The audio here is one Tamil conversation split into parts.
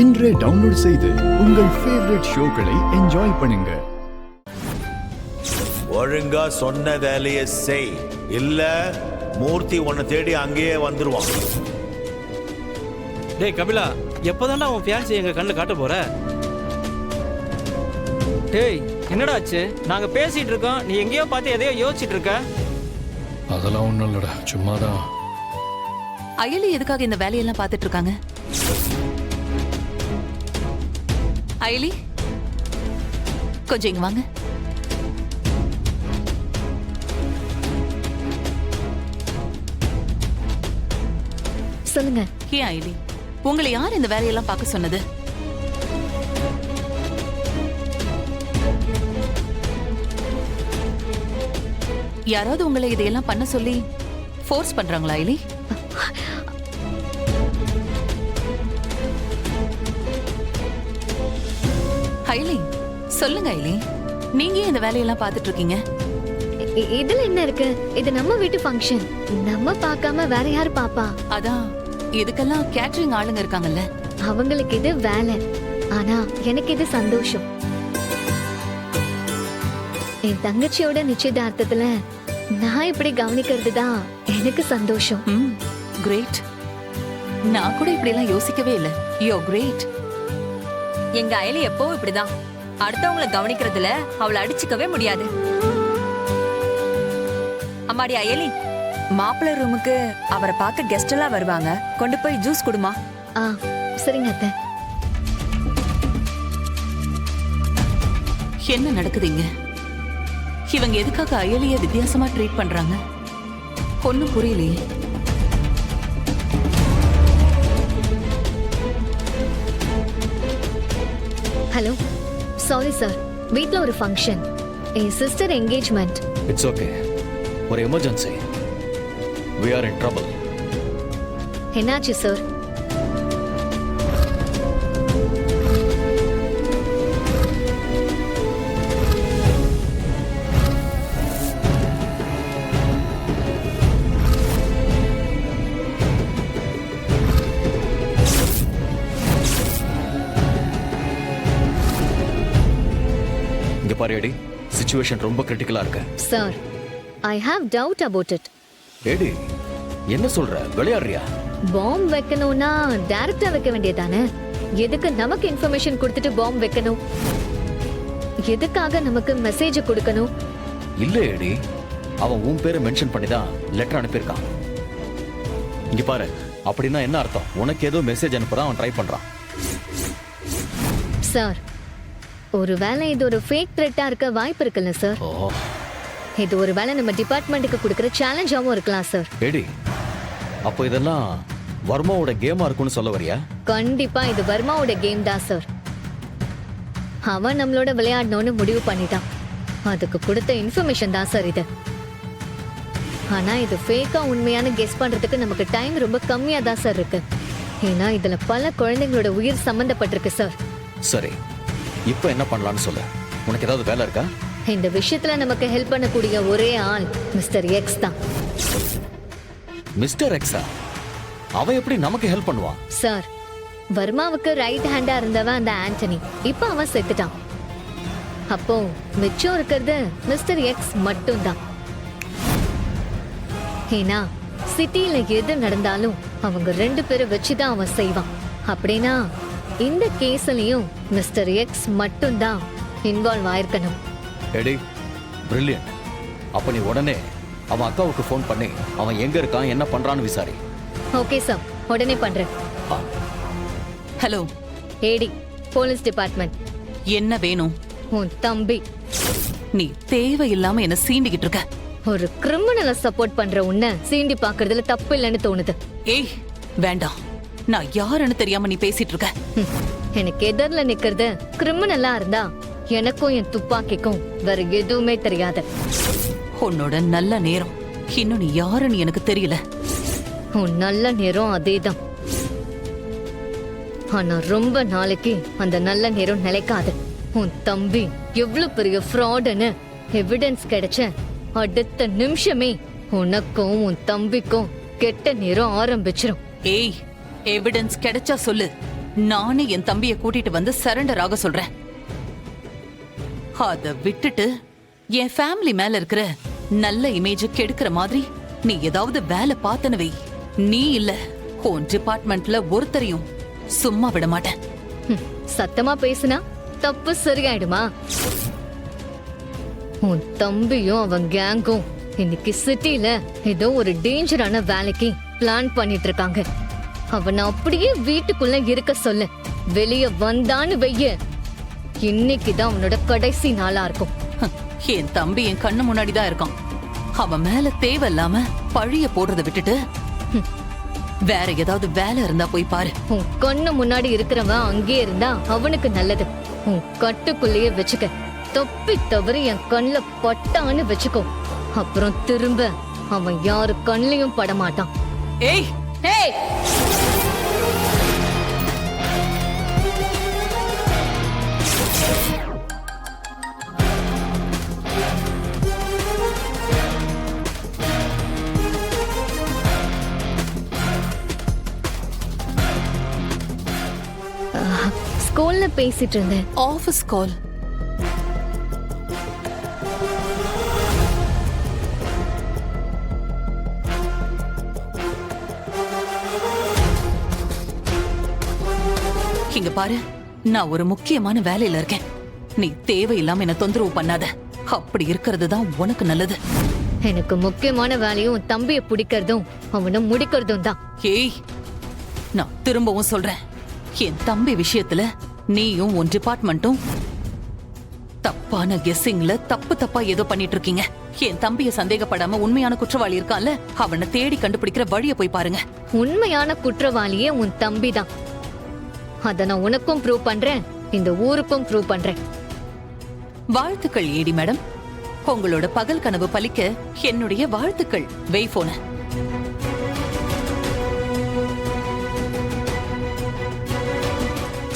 இன்றே டவுன்லோட் செய்து உங்கள் ஃபேவரட் ஷோக்களை என்ஜாய் பண்ணுங்க. ஒழுங்கா சொன்ன வேலையை செய், இல்ல மூர்த்தி உன்னை தேடி அங்கேயே வந்துருவான். டேய் கபிலா, எப்போதான்டா உன் ஃபியான்சி எங்க கண்ணில் காட்ட போற? டேய் என்னடா ஆச்சு? நாங்க பேசிட்டு இருக்கோம், நீ எங்கேயோ பார்த்து எதையோ யோசிச்சுட்டு இருக்க. அதெல்லாம் ஒண்ணும் இல்லடா, சும்மாதான். அயலி எதுக்காக இந்த வேலையெல்லாம் பார்த்துட்டு இருக்காங்க? அயலி கொஞ்சம் இங்க வாங்க. சொல்லுங்க. ஏன் அயலி, உங்களை யார் இந்த வேலையெல்லாம் பார்க்க சொன்னது? யாராவது உங்களை இதையெல்லாம் பண்ண சொல்லி ஃபோர்ஸ் பண்றாங்களா அயலி? அயலி சொல்லுங்க அயலி, நீங்க ஏன் இந்த வேலையெல்லாம் பார்த்துட்டு இருக்கீங்க? இதுல என்ன இருக்கு? இது நம்ம வீட்டு ஃபங்க்ஷன், நம்ம பார்க்காம வேற யாரு பாப்பா? அதான், இதுக்கெல்லாம் கேட்டரிங் ஆளுங்க இருக்காங்கல்ல. அவங்களுக்கு இது வேலை, ஆனா எனக்கு இது சந்தோஷம். என் தங்கச்சியோட நிச்சயதார்த்தத்துல நான் இப்படி கவனிக்கிறது தான் எனக்கு சந்தோஷம். கிரேட். நான் கூட இப்படி எல்லாம் யோசிக்கவே இல்லை. You great. எங்க அயலி எப்போ இப்படிதான், அடுத்தவங்களை கவனிக்கிறதுல அவளை அடிச்சுக்கவே முடியாது. அம்மாடி அயலி, மாப்பிள்ளை ரூமுக்கு அவரை பார்க்க கெஸ்ட் எல்லாம் வருவாங்க, கொண்டு போய் ஜூஸ் குடுமா. சரிங்க அத்தை. என்ன நடக்குதுங்க? இவங்க எதுக்காக அயலிய வித்தியாசமா ட்ரீட் பண்றாங்க? ஒன்னும் புரியலையே. ஹலோ, சாரி சார், வீட்ல ஒரு ஃபங்க்ஷன், என் சிஸ்டர் என்கேஜ்மெண்ட். இட்ஸ் ஓகே, ஒரு emergency. we are in trouble. என்னாச்சு சார்? இங்க பாரு எடி, சிச்சுவேஷன் ரொம்ப கிரிட்டிக்கலா இருக்கு. Sir, I have doubt about it. Eddie என்ன சொல்ற? விளையாடுறியா? பாம் வைக்கணும்னா டைரக்டா வைக்க வேண்டியதானே? எதுக்கு நமக்கு இன்ஃபர்மேஷன் கொடுத்துட்டு பாம் வைக்கணும்? எதுக்காக நமக்கு மெசேஜ் கொடுக்கணும்? இல்ல எடி, அவன் உன் பேரை மென்ஷன் பண்ணி தான் லெட்டர் அனுப்பியிருக்கான். இங்க பாரு, அப்படின்னா என்ன அர்த்தம்? உனக்கு ஏதோ மெசேஜ் அனுப்பதான் அவன் ட்ரை பண்றான். சார், ஒருவேளை இது ஒரு ஃபேக் த்ரெட்டா இருக்க வாய்ப்பு இருக்குல்ல சார்? இது ஒருவேளை நம்ம டிபார்ட்மெண்ட்டுக்கு கொடுக்கிற சேலஞ்சாவும் இருக்கலாம் சார். எடி, அப்போ இதெல்லாம் வர்மாவோட கேமா இருக்கும்னு சொல்ல வரியா? கண்டிப்பா இது வர்மாவோட கேம் தான் சார். அவன் நம்மளோட விளையாடணும்னு முடிவு பண்ணிட்டான். அதுக்கு கொடுத்த இன்ஃபர்மேஷன் தான் சார் இது. ஆனா இது ஃபேக்கா உண்மையான கெஸ் பண்றதுக்கு நமக்கு டைம் ரொம்ப கம்மியா தான் சார் இருக்கு. ஏன்னா இதுல பல குழந்தைங்களோட உயிர் சம்பந்தப்பட்டிருக்கு சார். சரி, இப்போ என்ன பண்ணலாம்னு சொல்லு. உனக்கு ஏதாவது வேலை இருக்கா? இந்த விஷயத்துல நமக்கு ஹெல்ப் பண்ணக்கூடிய ஒரே ஆள் மிஸ்டர் எக்ஸ் தான். மிஸ்டர் எக்ஸா? அவன் எப்படி நமக்கு ஹெல்ப் பண்ணுவான்? சார், வர்மாவுக்கு ரைட் ஹேண்டா இருந்தவன் அந்த ஆண்டனி. இப்ப அவன் செத்துட்டான். அப்போ மிச்சம் இருக்கிறது மிஸ்டர் எக்ஸ் மட்டும்தான். ஏன்னா சிட்டில எது நடந்தாலும் அவங்க ரெண்டு பேரை வச்சுதான் அவன் செய்வான். அப்படின்னா இந்த கேஸ்லயும் மிஸ்டர் எக்ஸ் மட்டும்தான் இன்வால்வ் ஆயிருக்கணும். Eddie, brilliant. அப்ப நீ உடனே அவன் அக்காவுக்கு ஃபோன் பண்ணி அவன் எங்க இருக்கான், என்ன பண்றான்னு விசாரி. ஓகே சார், உடனே பண்றேன். ஹலோ ஏடி, போலீஸ் டிபார்ட்மெண்ட். என்ன வேணும்? உன் தம்பி. நீ தேவையில்லாம என்ன சீண்டிக்கிட்டு இருக்க. ஒரு கிரிமினலை சப்போர்ட் பண்ற உன்னை சீண்டி பாக்குறதுல தப்பு இல்லைன்னு தோணுது. ஏய் வேண்டாம், நான் யாருன்னு தெரியாம நீ பேசிட்டு இருக்க. எனக்கு எதிரில நிக்கிறது கிரிமினலா இருந்தா எனக்கும் என் துப்பாக்கிக்கும் வேற எதுவுமே தெரியாது. உன்னோட நல்ல நேரம் இன்னும் நீ யாருன்னு எனக்கு தெரியல. உன் நல்ல நேரம் அதேதான். ஆனா ரொம்ப நாளைக்கு அந்த நல்ல நேரம் நிலைக்காது. உன் தம்பி எவ்வளவு பெரிய ஃப்ராடுன்னு எவிடன்ஸ் கிடைச்ச அடுத்த நிமிஷமே உனக்கும் உன் தம்பிக்கும் கெட்ட நேரம் ஆரம்பிச்சிரும். ஏய், எவிடன்ஸ் கிடைச்சா சொல்லு. நானே என் தம்பியை கூட்டிட்டு வந்து சரண்டர் ஆக சொல்றேன். அத விட்டுட்டு என் ஃபேமிலி மேல இருக்கிற நல்ல இமேஜ் கெடுக்கிற மாதிரி நீ ஏதாவது வேலை பார்த்தன வை. நீ இல்ல, உன் டிபார்ட்மெண்ட்ல ஒருத்தரையும் சும்மா விட மாட்டேன். சத்தமா பேசுனா தப்பு சரியாயிடுமா? உன் தம்பியும் அவன் கேங்கும் இன்னைக்கு சிட்டில ஏதோ ஒரு டேஞ்சரான வேலைக்கு பிளான் பண்ணிட்டு இருக்காங்க. அவனை அப்படியே வீட்டுக்குள்ள இருக்க சொல்லு. வெளிய வந்தான்னு வெய்ய, இன்னைக்குதான் அவனோட கடைசி நாளா இருக்கும். என் தம்பி என் கண்ணு முன்னாடிதான் இருக்கான். அவன் மேல தேவையில்லாம பழிய போடுறத விட்டுட்டு வேற ஏதாவது வேலை இருந்தா போய் பாரு. உன் கண்ணு முன்னாடி இருக்கிறவன் அங்கே இருந்தா அவனுக்கு நல்லது. உன் கட்டுக்குள்ளேயே வச்சுக்க. தப்பி தவறி என் கண்ணுல பட்டான்னு வச்சுக்கோ. அப்புறம் திரும்ப அவன் யாரு கண்ணிலையும் படமாட்டான். ஏய் ஏய், ஸ்கூல்ல பேசிட்டு இருந்தேன். Office call. இங்க பாரு, நான் ஒரு முக்கியமான வேலையில இருக்கேன். நீ தேவையில்லாம என்ன தொந்தரவு பண்ணாத. அப்படி இருக்கிறது தான் உனக்கு நல்லது. எனக்கு முக்கியமான வேலையும் உன் தம்பியை பிடிக்கிறதும் அவனை முடிக்கிறதும் தான். ஏய், நான் திரும்பவும் சொல்றேன், என் தம்பி விஷயத்துல நீயும் உன் டிபார்ட்மெண்ட்டும் தப்பான கெஸ்ஸிங்ல தப்பா ஏதோ பண்ணிட்டு இருக்கீங்க. என் தம்பிய சந்தேகப்படாம உண்மையான குற்றவாளி இருக்கான்ல, அவனை தேடி கண்டுபிடிக்கிற வழிய போய் பாருங்க. உண்மையான குற்றவாளியே உன் தம்பி தான். அத நான் உனக்கும் ப்ரூவ் பண்றேன், இந்த ஊருக்கும் ப்ரூவ் பண்றேன். வாழ்த்துக்கள் ஏடி மேடம். உங்களோட பகல் கனவு பலிக்க என்னுடைய வாழ்த்துக்கள். வெய் போன.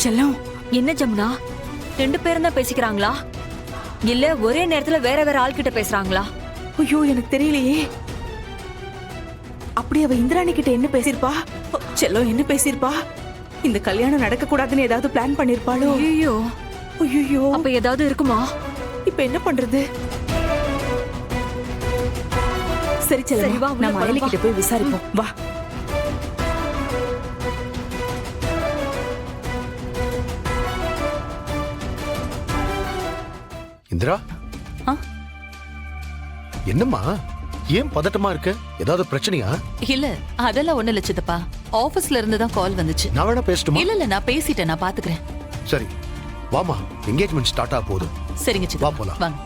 செல்லம், என்ன ஜமுனா, 2 பேரும் தான் பேசிக்கிறாங்களா இல்ல ஒரே நேரத்துல வேற வேற ஆள் கிட்ட பேசுறாங்களா? ஐயோ, எனக்கு தெரியலையே. அப்படி அவ இந்திராணி கிட்ட என்ன பேசிருப்பா? செல்லம் என்ன பேசிருப்பா? இந்த கல்யாணம் நடக்க கூடாதுன்னு ஏதாவது பிளான் பண்ணிருப்பாளோ? ஐயோ, ஐயோ, அப்ப ஏதாவது இருக்குமா? இப்ப என்ன பண்றது? சரி சரி, செல்லம், வா, உள்ள நம்ம போலாம், அயலி கிட்ட போய் விசாரிப்போம். வா. இந்திரா, ஆ? என்னம்மா ஏன் பதட்டமா இருக்க? ஏதாவது பிரச்சனையா? இல்ல, அதெல்லாம் ஒண்ணு இல்ல சித்தப்பா. ஆபீஸ்ல இருந்து தான் கால் வந்துச்சு. நான் வேணா பேசட்டுமா? இல்ல, நான் பேசிட்டேன், நான் பாத்துக்கிறேன். சரி வாமா, என்கேஜ்மெண்ட் ஸ்டார்ட் ஆக போகுது. சரிங்க வா சித்தப்பா, போலாம். வாங்க.